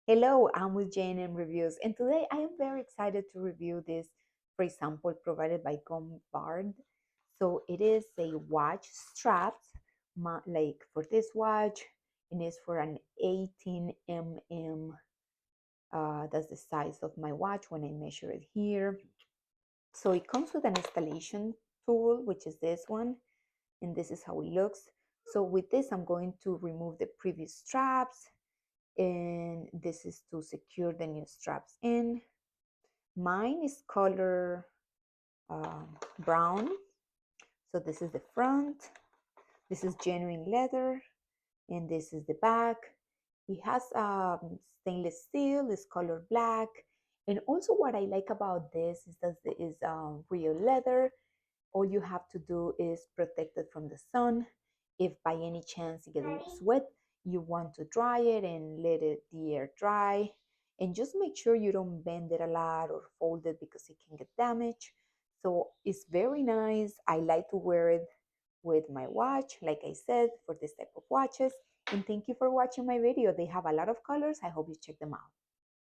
Hello, I'm with JNM Reviews, and today I am very excited to review this free sample provided by Gomvadr. So it is a watch strap, like for this watch, and it's for an 18 mm. That's the size of my watch when I measure it here. So it comes with an installation tool, which is this one, and this is how it looks. So with this, I'm going to remove the previous straps, and this is to secure the new straps in. Mine is color brown. So this is the front, this is genuine leather, and this is the back. It has stainless steel, it's color black. And also what I like about this is that it is real leather. All you have to do is protect it from the sun. If by any chance it gets wet, you want to dry it and let the air dry. And just make sure you don't bend it a lot or fold it because it can get damaged. So it's very nice. I like to wear it with my watch, like I said, for this type of watches. And thank you for watching my video. They have a lot of colors. I hope you check them out.